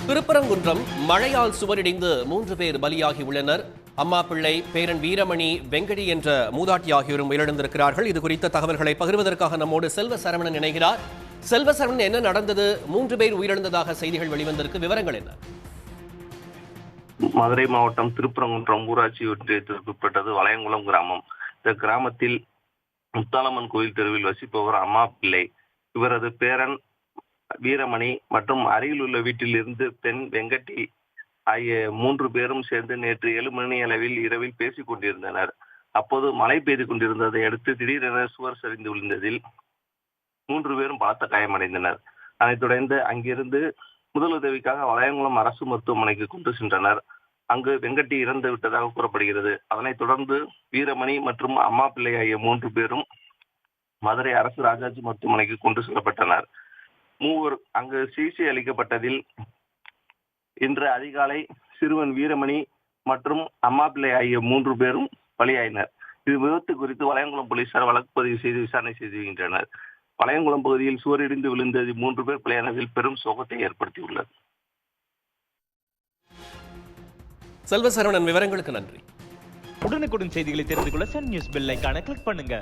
திருப்பரங்குன்றம் மழையால் சுவரிடிந்து 3 பேர் பலியாகி உள்ளனர். அம்மா பிள்ளை, பேரன் வீரமணி, வெங்கடி என்ற மூதாட்டி ஆகியோரும் உயிரிழந்திருக்கிறார்கள். இது குறித்த தகவல்களை பகிர்வதற்காக நம்மோடு செல்வ சரவணன் இணைகிறார். செல்வ சரவணன், என்ன நடந்தது? 3 பேர் உயிரிழந்ததாக செய்திகள் வெளிவந்திருக்கு, விவரங்கள் என்ன? மதுரை மாவட்டம் திருப்பரங்குன்றம் ஊராட்சி ஒன்றியத்திற்கு உட்பட்டது வளையங்குளம் கிராமம். இந்த கிராமத்தில் முத்தாலம்மன் கோயில் தெருவில் வசிப்பவர் அம்மா பிள்ளை. இவரது பேரன் வீரமணி மற்றும் அருகில் உள்ள வீட்டில் இருந்து பெண் வெங்கட்டி ஆகிய 3 பேரும் சேர்ந்து நேற்று 7 மணி அளவில் இரவில் பேசிக் கொண்டிருந்தனர். அப்போது மழை பெய்து கொண்டிருந்ததை அடுத்து திடீரென சுவர் சரிந்து விழுந்ததில் 3 பேரும் பலத்த காயமடைந்தனர். அதைத் தொடர்ந்து அங்கிருந்து முதலுதவிக்காக வளையங்குளம் அரசு மருத்துவமனைக்கு கொண்டு சென்றனர். அங்கு வெங்கட்டி இறந்து விட்டதாக கூறப்படுகிறது. அதனைத் தொடர்ந்து வீரமணி மற்றும் அம்மா பிள்ளை ஆகிய 3 பேரும் மதுரை அரசு ராஜாஜி மருத்துவமனைக்கு கொண்டு செல்லப்பட்டனர். 3 அங்கு சிகிச்சை அளிக்கப்பட்டதில் இன்று அதிகாலை சிறுவன் வீரமணி மற்றும் அம்மா பிள்ளை ஆகிய 3 பேரும் பலியாயினர். இது விபத்து குறித்து வளையங்குளம் போலீசார் வழக்கு பதிவு செய்து விசாரணை செய்து வருகின்றனர். வளையங்குளம் பகுதியில் சுவரிடிந்து விழுந்ததில் 3 பேர் பலியானதில் பெரும் சோகத்தை ஏற்படுத்தியுள்ளது. செல்வசரவணன், விவரங்களுக்கு நன்றி. உடனுக்குடன் செய்திகளை தெரிந்து கொள்ள சன் நியூஸ் பெல் ஐகானை கிளிக் பண்ணுங்க.